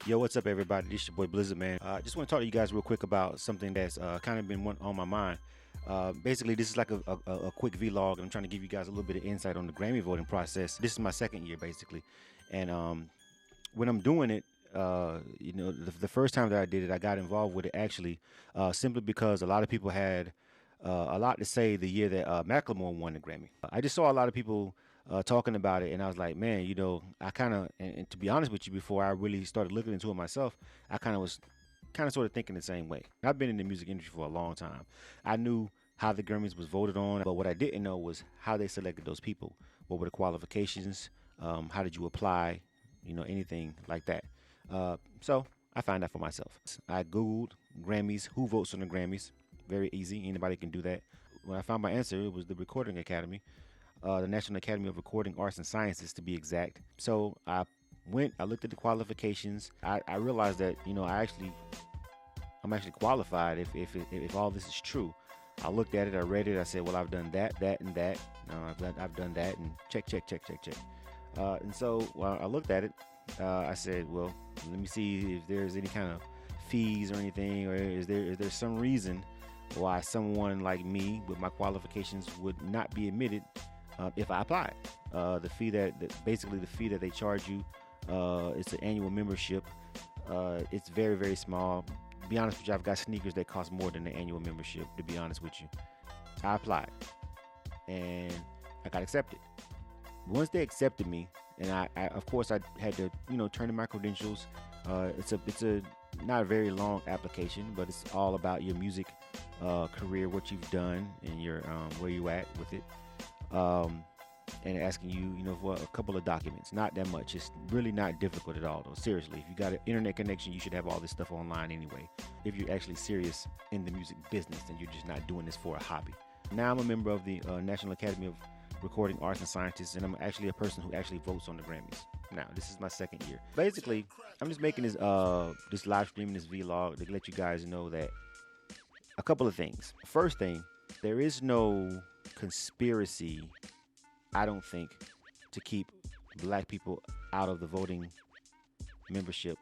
Yo, what's up, everybody? This your boy Blizm, man. I just want to talk to you guys real quick about something that's kind of been on my mind. Basically, this is like a quick vlog, and I'm trying to give you guys a little bit of insight on the Grammy voting process. This is my second year, basically, and when I'm doing it, the first time that I did it, I got involved with it actually simply because a lot of people had a lot to say the year that Macklemore won the Grammy. I just saw a lot of people talking about it, and I was like, man, I kind of, and to be honest with you, before I really started looking into it myself, I kind of sort of thinking the same way. I've been in the music industry for a long time. I knew how the Grammys was voted on, but what I didn't know was how they selected those people. What were the qualifications? How did you apply? Anything like that. So I found out for myself. I Googled Grammys, who votes on the Grammys. Very easy. Anybody can do that. When I found my answer, it was the Recording Academy, the National Academy of Recording Arts and Sciences, to be exact. So I looked at the qualifications. I realized that, I'm actually qualified if all this is true. I looked at it, I read it, I said, well, I've done that, and that. No, I've done that, and check. And so I looked at it. I said, well, let me see if there's any kind of fees or anything, or is there some reason why someone like me with my qualifications would not be admitted if I applied. The fee basically the fee that they charge you, it's an annual membership. It's very, very small. To be honest with you, I've got sneakers that cost more than the annual membership, to be honest with you. I applied and I got accepted. Once they accepted me, and I of course I had to turn in my credentials. It's a not a very long application, but it's all about your music career, what you've done, and your where you at with it, and asking you for a couple of documents. Not that much. It's really not difficult at all, though. Seriously, if you got an internet connection, you should have all this stuff online anyway. If you're actually serious in the music business and you're just not doing this for a hobby. Now I'm a member of the National Academy of Recording Arts and Sciences, and I'm actually a person who actually votes on the Grammys. Now, this is my second year. Basically, I'm just making this live stream, this vlog, to let you guys know that a couple of things. First thing, there is no conspiracy, I don't think, to keep black people out of the voting membership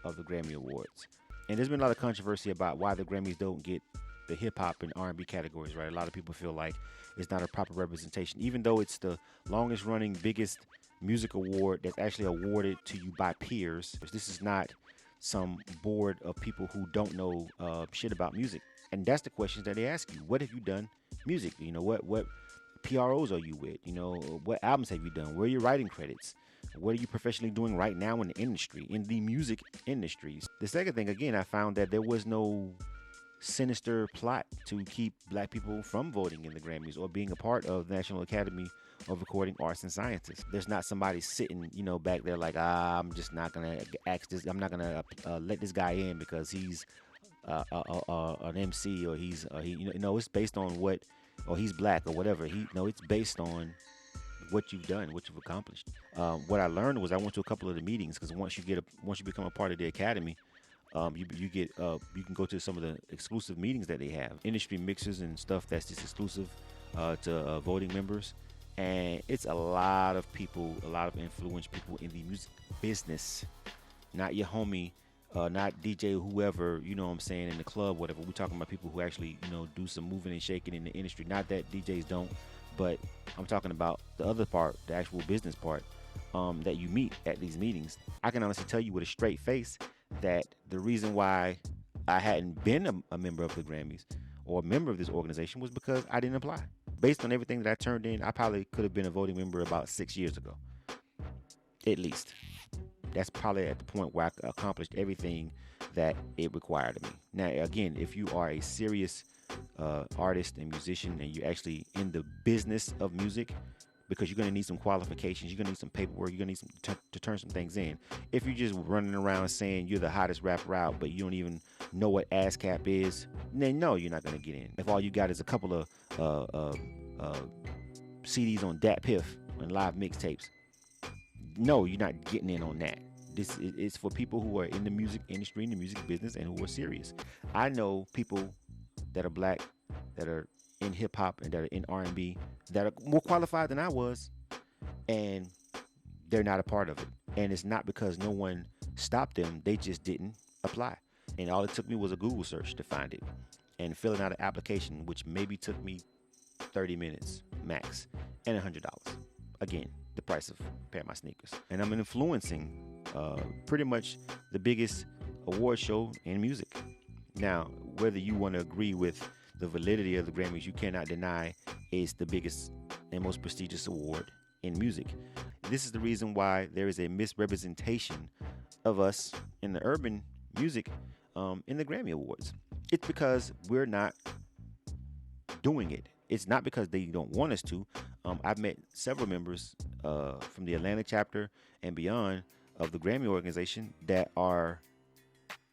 of the Grammy Awards. And there's been a lot of controversy about why the Grammys don't get the hip hop and R&B categories, right? A lot of people feel like it's not a proper representation, even though it's the longest running, biggest music award that's actually awarded to you by peers. This is not some board of people who don't know shit about music. And that's the questions that they ask you. What have you done musically? What PROs are you with? What albums have you done? Where are your writing credits? What are you professionally doing right now in the industry, in the music industries? The second thing, again, I found that there was no sinister plot to keep black people from voting in the Grammys or being a part of the National Academy of Recording Arts and Sciences. There's not somebody sitting, back there like, I'm just not gonna ask this. I'm not gonna let this guy in because he's an MC or he's it's based on what, or he's black or whatever. It's based on what you've done, what you've accomplished. What I learned was I went to a couple of the meetings, because once you become a part of the academy, you can go to some of the exclusive meetings that they have, industry mixers and stuff that's just exclusive to voting members. And it's a lot of people, a lot of influential people in the music business, not your homie, not DJ whoever, you know what I'm saying, in the club, whatever. We're talking about people who actually, do some moving and shaking in the industry. Not that DJs don't, but I'm talking about the other part, the actual business part, that you meet at these meetings. I can honestly tell you with a straight face that the reason why I hadn't been a member of the Grammys or a member of this organization was because I didn't apply. Based on everything that I turned in, I probably could have been a voting member about 6 years ago, at least. That's probably at the point where I accomplished everything that it required of me. Now, again, if you are a serious artist and musician and you're actually in the business of music, because you're going to need some qualifications, you're going to need some paperwork, you're going to need to turn some things in. If you're just running around saying you're the hottest rapper out, but you don't even know what ASCAP is, then no, you're not going to get in. If all you got is a couple of CDs on Dat Piff and live mixtapes, no, you're not getting in on that. This is for people who are in the music industry, in the music business, and who are serious. I know people that are black, that are in hip hop, and that are in R&B, that are more qualified than I was, and they're not a part of it. And it's not because no one stop them. They just didn't apply. And all it took me was a Google search to find it and filling out an application, which maybe took me 30 minutes max and $100. Again, the price of a pair of my sneakers. And I'm influencing pretty much the biggest award show in music. Now, whether you want to agree with the validity of the Grammys, you cannot deny it's the biggest and most prestigious award in music. This is the reason why there is a misrepresentation of us in the urban music in the Grammy Awards. It's because we're not doing it. It's not because they don't want us to. I've met several members from the Atlanta chapter and beyond of the Grammy organization that are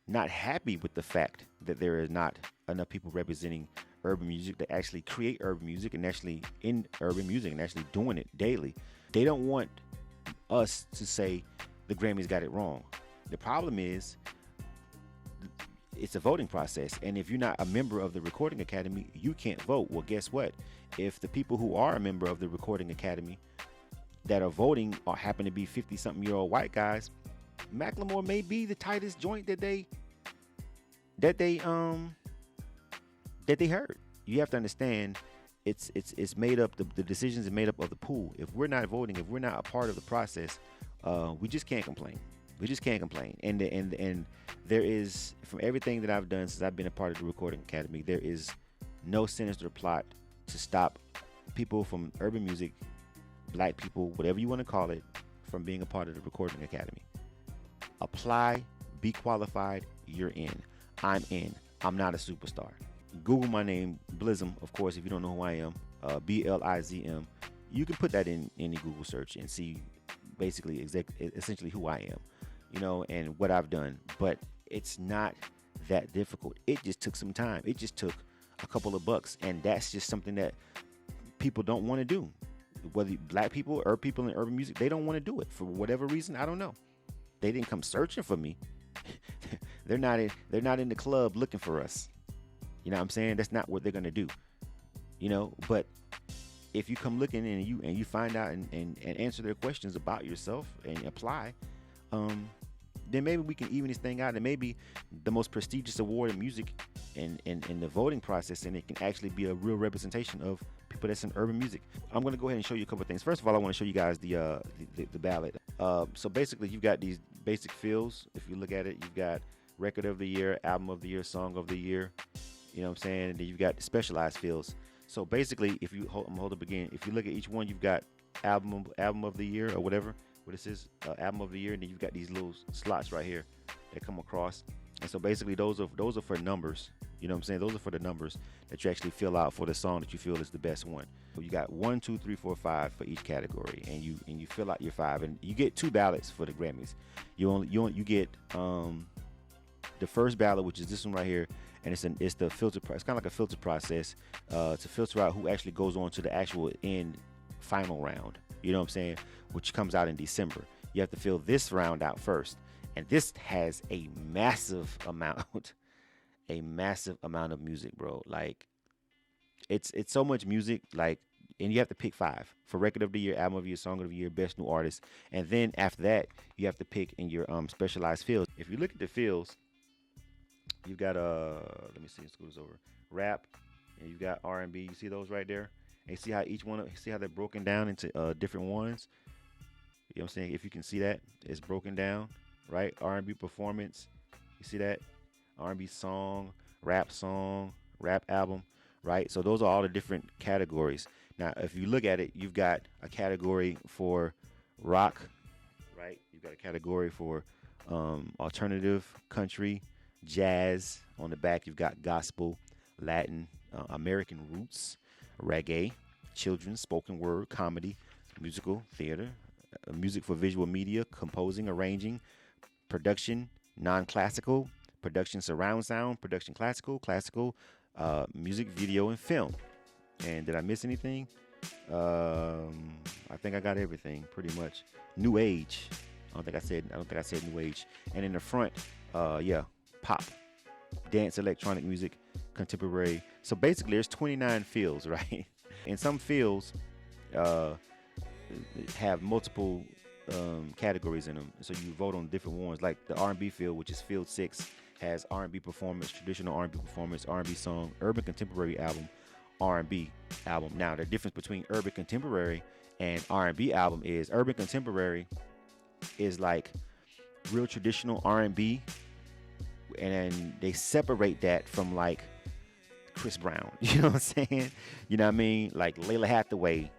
not happy with the fact that there is not enough people representing urban music that actually create urban music and actually in urban music and actually doing it daily. They don't want us to say the Grammys got it wrong. The problem is it's a voting process, and if you're not a member of the Recording Academy, you can't vote. Well, guess what? If the people who are a member of the Recording Academy that are voting or happen to be 50-something-year-old white guys, Macklemore may be the tightest joint that they heard. You have to understand, it's made up. The decisions are made up of the pool. If we're not voting, if we're not a part of the process, we just can't complain. We just can't complain. And there is, from everything that I've done since I've been a part of the Recording Academy, there is no sinister plot to stop people from urban music, black people, whatever you want to call it, from being a part of the Recording Academy. Apply, be qualified, you're in. I'm in. I'm not a superstar. Google my name, Blizm, of course, if you don't know who I am, Blizm. You can put that in any Google search and see basically essentially who I am, you know, and what I've done. But it's not that difficult. It just took some time. It just took a couple of bucks, and that's just something that people don't want to do. Whether black people or people in urban music, they don't want to do it for whatever reason. I don't know. They didn't come searching for me. They're not in the club looking for us. You know what I'm saying? That's not what they're gonna do. You know, but if you come looking and you find out and answer their questions about yourself and apply, then maybe we can even this thing out, and maybe the most prestigious award in music in the voting process, and it can actually be a real representation of people that's in urban music. I'm going to go ahead and show you a couple of things. First of all, I want to show you guys the ballot. So basically, you've got these basic fields. If you look at it, you've got record of the year, album of the year, song of the year. You know what I'm saying? And then you've got specialized fields. So basically, if you hold up again, if you look at each one, you've got album of the year or whatever. What this is, album of the year, and then you've got these little slots right here that come across. And so basically, those are for numbers. You know what I'm saying? Those are for the numbers that you actually fill out for the song that you feel is the best one. So you got 1, 2, 3, 4, 5 for each category, and you fill out your 5, and you get 2 ballots for the Grammys. You get the first ballot, which is this one right here, and it's the filter. It's kind of like a filter process to filter out who actually goes on to the actual end final round. You know what I'm saying? Which comes out in December. You have to fill this round out first, and this has a massive amount of music, bro. Like it's so much music, like, and you have to pick 5 for record of the year, album of the year, song of the year, best new artist, and then after that you have to pick in your specialized fields. If you look at the fields, you've got let me see, let's go this over, rap, and you've got R&B. You see those right there? And you see how each one, see how they're broken down into different ones. You know what I'm saying? If you can see that, it's broken down, right? R&B performance, you see that? R&B song, rap album, right? So those are all the different categories. Now, if you look at it, you've got a category for rock, right? You've got a category for alternative, country, jazz. On the back, you've got gospel, Latin, American roots, reggae, children's, spoken word, comedy, musical, theater, music for visual media, composing, arranging, production, non-classical, production surround sound, production classical, music, video, and film. And did I miss anything? I think I got everything pretty much. New age. I don't think I said new age. And in the front, pop, dance, electronic music, contemporary. So basically, there's 29 fields, right? And some fields have multiple categories in them. So you vote on different ones, like the R&B field, which is field 6, has R&B performance, traditional R&B performance, R&B song, urban contemporary album, R&B album. Now, the difference between urban contemporary and R&B album is urban contemporary is like real traditional R&B, and they separate that from like Chris Brown. You know what I'm saying? You know what I mean? Like Layla Hathaway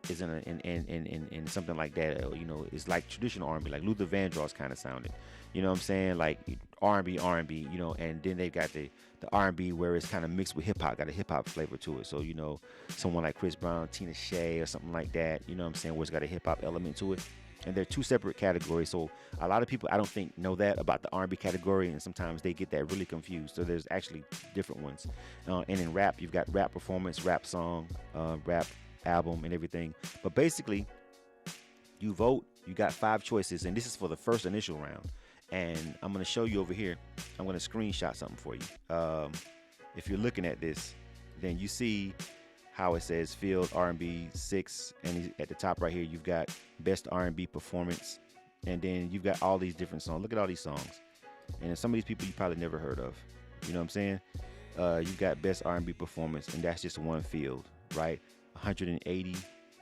is in something like that. Or, you know, it's like traditional R&B, like Luther Vandross kind of sounded. You know what I'm saying? Like R&B, you know, and then they got the R&B where it's kind of mixed with hip hop, got a hip hop flavor to it. So, you know, someone like Chris Brown, Tina Shea or something like that, you know what I'm saying, where it's got a hip hop element to it. And they're two separate categories. So a lot of people, I don't think, know that about the R&B category, and sometimes they get that really confused. So there's actually different ones. And in rap, you've got rap performance, rap song, rap album, and everything. But basically, you vote, you got 5 choices, and this is for the first initial round. And I'm going to show you over here. I'm going to screenshot something for you. If you're looking at this, then you see how it says field R&B 6, and at the top right here, you've got best R&B performance, and then you've got all these different songs. Look at all these songs, and some of these people you probably never heard of. You know what I'm saying? You've got best R&B performance, and that's just one field, right? 180,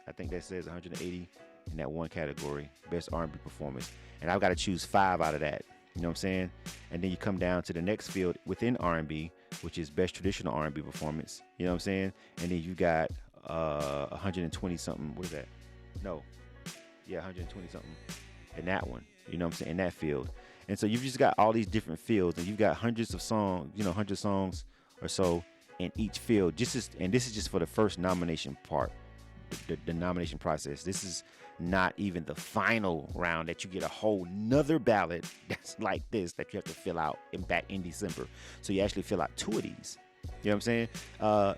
I think that says 180 in that one category, best R&B performance, and I've got to choose 5 out of that. You know what I'm saying? And then you come down to the next field within R&B, which is best traditional R&B performance. You know what I'm saying? And then you got 120 something. What is that? No. Yeah, 120 something in that one. You know what I'm saying? In that field. And so you've just got all these different fields, and you've got hundreds of songs, you know, 100 songs or so in each field. And this is just for the first nomination part, the nomination process. This is not even the final round that you get a whole nother ballot that's like this that you have to fill out back in December. So you actually fill out 2 of these. You know what I'm saying?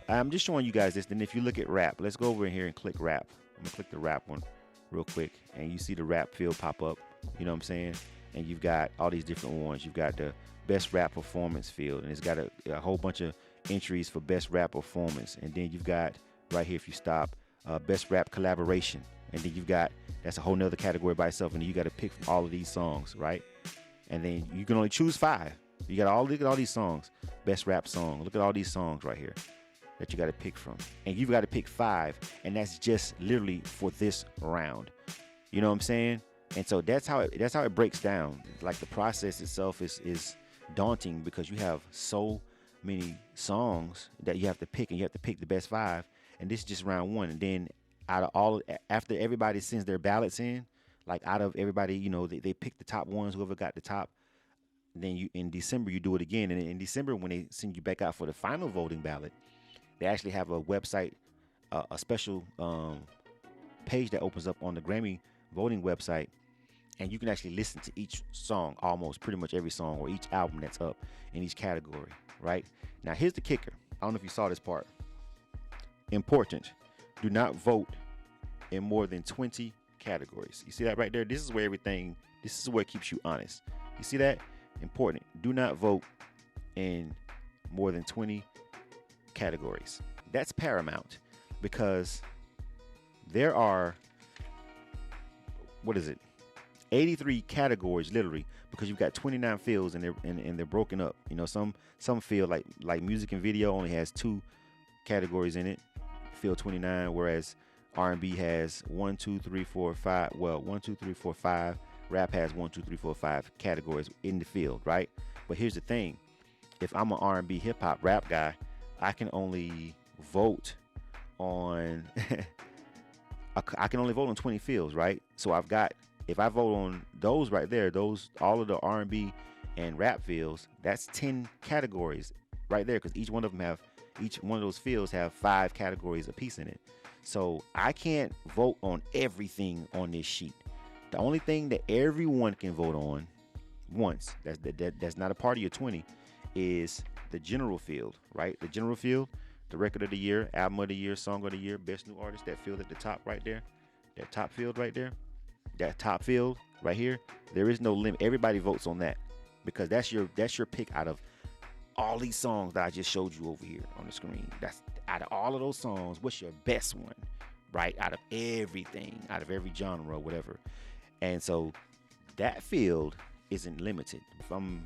I'm just showing you guys this. Then if you look at rap, let's go over in here and click rap. I'm gonna click the rap one real quick, and you see the rap field pop up. You know what I'm saying? And you've got all these different ones. You've got the best rap performance field, and it's got a whole bunch of entries for best rap performance. And then you've got right here, if you stop, best rap collaboration. And then you've got, that's a whole nother category by itself, and then you got to pick from all of these songs, right? And then you can only choose 5. You got to look at all these songs. Best rap song. Look at all these songs right here that you got to pick from. And you've got to pick 5, and that's just literally for this round. You know what I'm saying? And so that's how it breaks down. Like the process itself is daunting because you have so many songs that you have to pick, and you have to pick the best 5. And this is just round 1. And then after everybody sends their ballots in, like out of everybody, you know, they pick the top ones, whoever got the top. Then in December, you do it again. And in December, when they send you back out for the final voting ballot, they actually have a website, a special page that opens up on the Grammy voting website. And you can actually listen to each song, almost pretty much every song or each album that's up in each category, right? Now, here's the kicker. I don't know if you saw this part. Important. Do not vote in more than 20 categories. You see that right there? This is where it keeps you honest. You see that? Important. Do not vote in more than 20 categories. That's paramount because there are, 83 categories literally, because you've got 29 fields and they're broken up. You know, some field like music and video only has 2 categories in it. Field 29, whereas R&B has 1, 2, 3, 4, 5. Well, 1, 2, 3, 4, 5. Rap has 1, 2, 3, 4, 5 categories in the field, right? But here's the thing: if I'm an R&B, hip hop, rap guy, I can only vote on I can only vote on 20 fields, right? So if I vote on those right there, all of the R&B and rap fields, that's 10 categories right there, because each one of those fields have 5 categories apiece in it. So I can't vote on everything on this sheet. The only thing that everyone can vote on once, that's not a part of your 20, is the general field, right? The general field, the record of the year, album of the year, song of the year, best new artist, that field at the top right there, that top field right there, that top field right here. There is no limit. Everybody votes on that because that's your pick out of all these songs that I just showed you over here on the screen. That's out of all of those songs, what's your best one, right? Out of everything, out of every genre, whatever. And so that field isn't limited. If I'm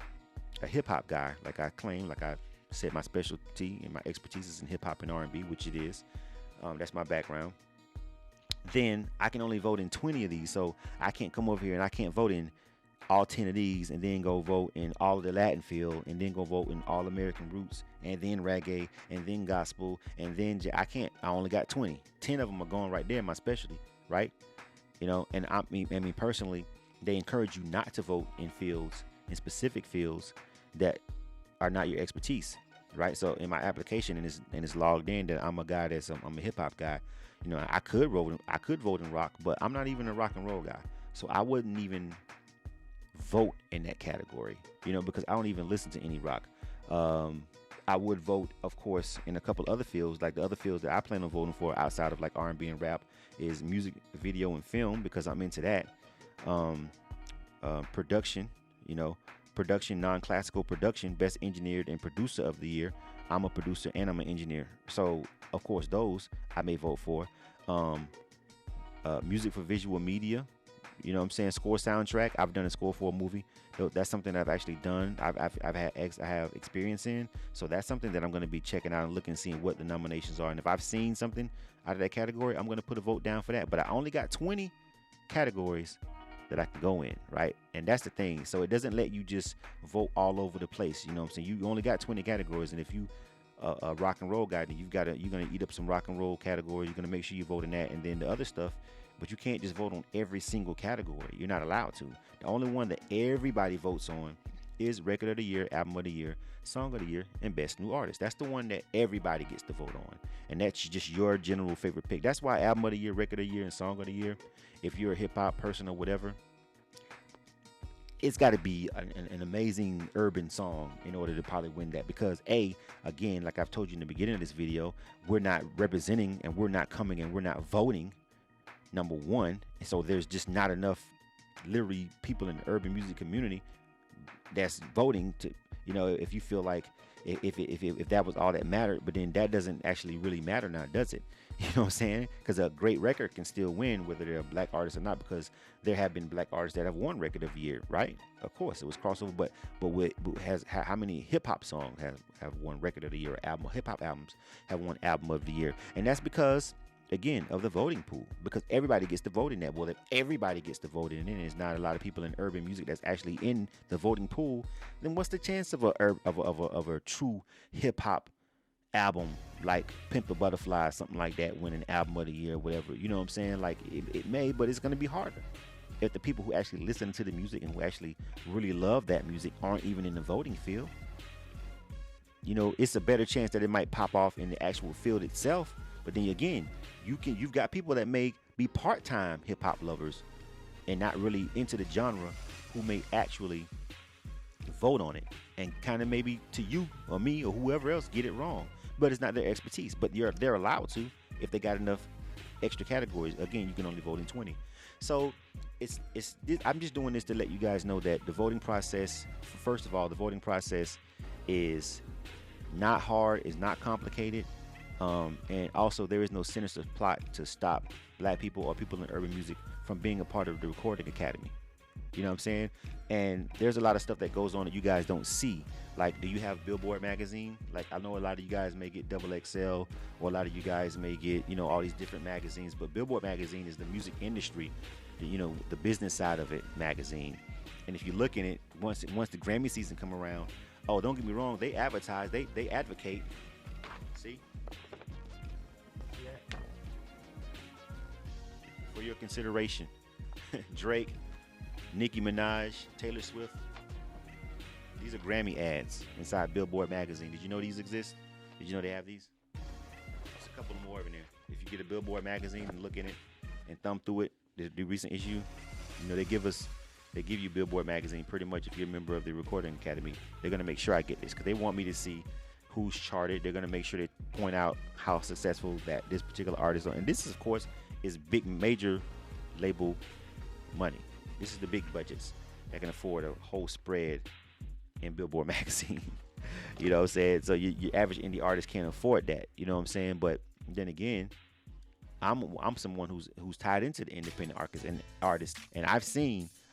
a hip hop guy, like I claim, like I said, my specialty and my expertise is in hip hop and R&B, which it is. That's my background. Then I can only vote in 20 of these. So I can't come over here and I can't vote in all 10 of these and then go vote in all of the Latin field and then go vote in all American roots and then reggae and then gospel and then I can't. I only got 20. 10 of them are going right there in my specialty, right? And I mean personally, they encourage you not to vote in fields, in specific fields that are not your expertise, right? So in my application and it's logged in that I'm a guy I'm a hip hop guy. I could vote in rock, but I'm not even a rock and roll guy. So I wouldn't even vote in that category, because I don't even listen to any rock. I would vote, of course, in a couple other fields, like the other fields that I plan on voting for outside of like R&B and rap is music, video, and film, because I'm into that. Production, production, non-classical production, best engineered and producer of the year. I'm a producer and I'm an engineer. So, of course, those I may vote for. Music for visual media, score soundtrack. I've done a score for a movie. That's something I've actually done. I have experience in. So that's something that I'm going to be checking out and looking, seeing what the nominations are. And if I've seen something out of that category, I'm going to put a vote down for that. But I only got 20 categories that I can go in, right? And that's the thing. So it doesn't let you just vote all over the place. You know what I'm saying? You only got 20 categories, and if you a rock and roll guy, then you're gonna eat up some rock and roll categories. You're gonna make sure you vote in that, and then the other stuff. But you can't just vote on every single category. You're not allowed to. The only one that everybody votes on is Record of the Year, Album of the Year, Song of the Year, and Best New Artist. That's the one that everybody gets to vote on. And that's just your general favorite pick. That's why Album of the Year, Record of the Year, and Song of the Year, if you're a hip-hop person or whatever, it's got to be an amazing urban song in order to probably win that. Because again, like I've told you in the beginning of this video, we're not representing and we're not coming and we're not voting, number one. And so there's just not enough literally people in the urban music community that's voting to, if you feel like if that was all that mattered, but then that doesn't actually really matter now, does it? You know what I'm saying? Because a great record can still win whether they're a black artist or not, because there have been black artists that have won Record of the Year, right? Of course, it was crossover, but how many hip hop songs have won Record of the Year? Hip hop albums have won Album of the Year, and that's because, again, of the voting pool, because everybody gets to vote in that. Well, if everybody gets to vote in it, and there's not a lot of people in urban music that's actually in the voting pool, then what's the chance of a true hip hop album like Pimp the Butterfly, something like that, winning Album of the Year or whatever? You know what I'm saying? Like it may, but it's going to be harder if the people who actually listen to the music and who actually really love that music aren't even in the voting field. It's a better chance that it might pop off in the actual field itself. But then again, you've got people that may be part-time hip hop lovers and not really into the genre who may actually vote on it and kind of maybe to you or me or whoever else get it wrong. But it's not their expertise. But they're allowed to if they got enough extra categories. Again, you can only vote in 20. So I'm just doing this to let you guys know that the voting process, first of all, the voting process is not hard, is not complicated. And also, there is no sinister plot to stop black people or people in urban music from being a part of the Recording Academy. You know what I'm saying? And there's a lot of stuff that goes on that you guys don't see. Like, do you have Billboard magazine? Like, I know a lot of you guys may get Double XL, or a lot of you guys may get, all these different magazines. But Billboard magazine is the music industry, the business side of it magazine. And if you look in it, once the Grammy season come around, oh, don't get me wrong, they advertise, they advocate. See? For your consideration, Drake, Nicki Minaj, Taylor Swift. These are Grammy ads inside Billboard magazine. Did you know these exist? Did you know they have these? There's a couple more in there. If you get a Billboard magazine and look in it and thumb through it, the recent issue, they give you Billboard magazine pretty much if you're a member of the Recording Academy. They're gonna make sure I get this because they want me to see who's charted. They're gonna make sure they point out how successful that this particular artist are. And this is, of course, is big major label money. This is the big budgets that can afford a whole spread in Billboard magazine. You know what I'm saying? So your average indie artist can't afford that. You know what I'm saying? But then again, I'm someone who's tied into the independent artists, and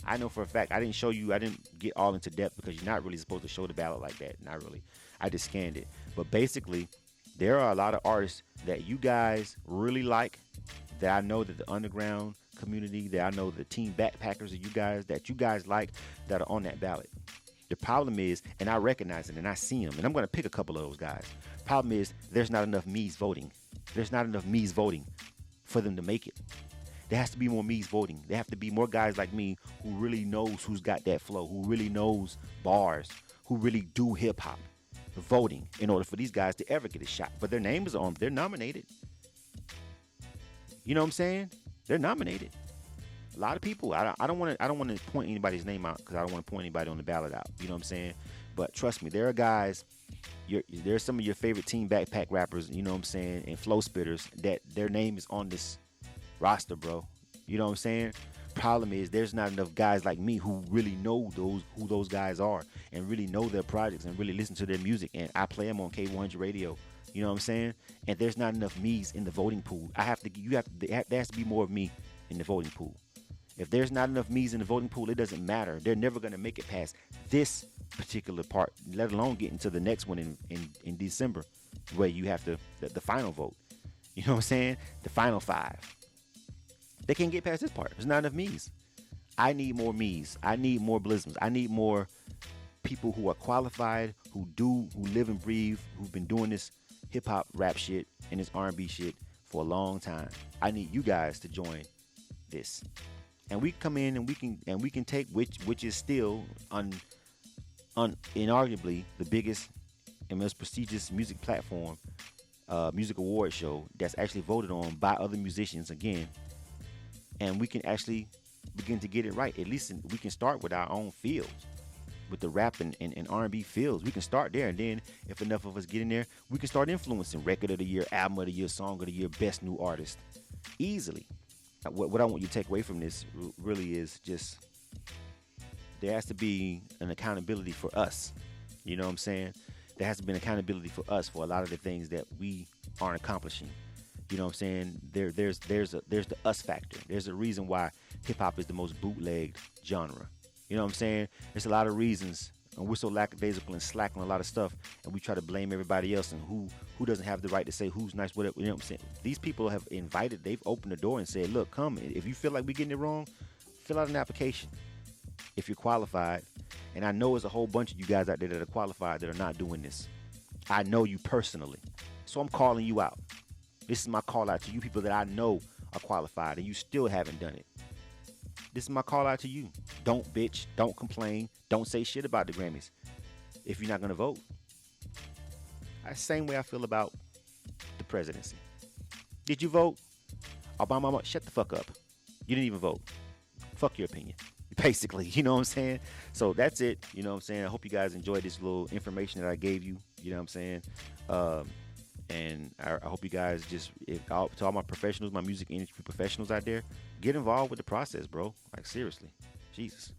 I know for a fact, I didn't get all into depth because you're not really supposed to show the ballot like that. Not really. I just scanned it. But basically, there are a lot of artists that you guys really like, that I know that the underground community, that I know the team backpackers that you guys like, that are on that ballot. The problem is, and I recognize it and I see them, and I'm going to pick a couple of those guys. Problem is, there's not enough me's voting. There's not enough me's voting for them to make it. There has to be more me's voting. There have to be more guys like me who really knows who's got that flow, who really knows bars, who really do hip hop voting in order for these guys to ever get a shot. But their names are on, they're nominated. You know what I'm saying? They're nominated. A lot of people. I don't want to point anybody's name out because I don't want to point anybody on the ballot out. You know what I'm saying? But trust me, there are guys. There's some of your favorite team backpack rappers. You know what I'm saying? And flow spitters that their name is on this roster, bro. You know what I'm saying? Problem is, there's not enough guys like me who really know who those guys are and really know their projects and really listen to their music. And I play them on K100 radio. You know what I'm saying? And there's not enough me's in the voting pool. There has to be more of me in the voting pool. If there's not enough me's in the voting pool, it doesn't matter. They're never going to make it past this particular part, let alone get into the next one in December, where you have the final vote. You know what I'm saying? The final 5. They can't get past this part. There's not enough me's. I need more me's. I need more Blizms. I need more people who are qualified, who live and breathe, who've been doing this hip hop rap shit and this R&B shit for a long time. I need you guys to join this. And we come in and we can take which is still inarguably the biggest and most prestigious music platform, music award show that's actually voted on by other musicians again. And we can actually begin to get it right. At least we can start with our own fields, with the rap and R&B fields. We can start there, and then if enough of us get in there, we can start influencing record of the year, album of the year, song of the year, best new artist easily. What I want you to take away from this really is just there has to be an accountability for us. You know what I'm saying? There has to be an accountability for us for a lot of the things that we aren't accomplishing. You know what I'm saying? There's the us factor. There's a reason why hip hop is the most bootlegged genre. You know what I'm saying? There's a lot of reasons, and we're so lackadaisical and slack on a lot of stuff, and we try to blame everybody else and who doesn't have the right to say who's nice, whatever. You know what I'm saying? These people have they've opened the door and said, look, come. If you feel like we're getting it wrong, fill out an application if you're qualified. And I know there's a whole bunch of you guys out there that are qualified that are not doing this. I know you personally. So I'm calling you out. This is my call out to you people that I know are qualified and you still haven't done it. This is my call out to you. Don't bitch. Don't complain. Don't say shit about the Grammys if you're not going to vote. That's the same way I feel about the presidency. Did you vote? Obama, shut the fuck up. You didn't even vote. Fuck your opinion. Basically, you know what I'm saying? So that's it. You know what I'm saying? I hope you guys enjoyed this little information that I gave you. You know what I'm saying? And I hope you guys to all my professionals, my music industry professionals out there, get involved with the process, bro. Like, seriously. Jesus.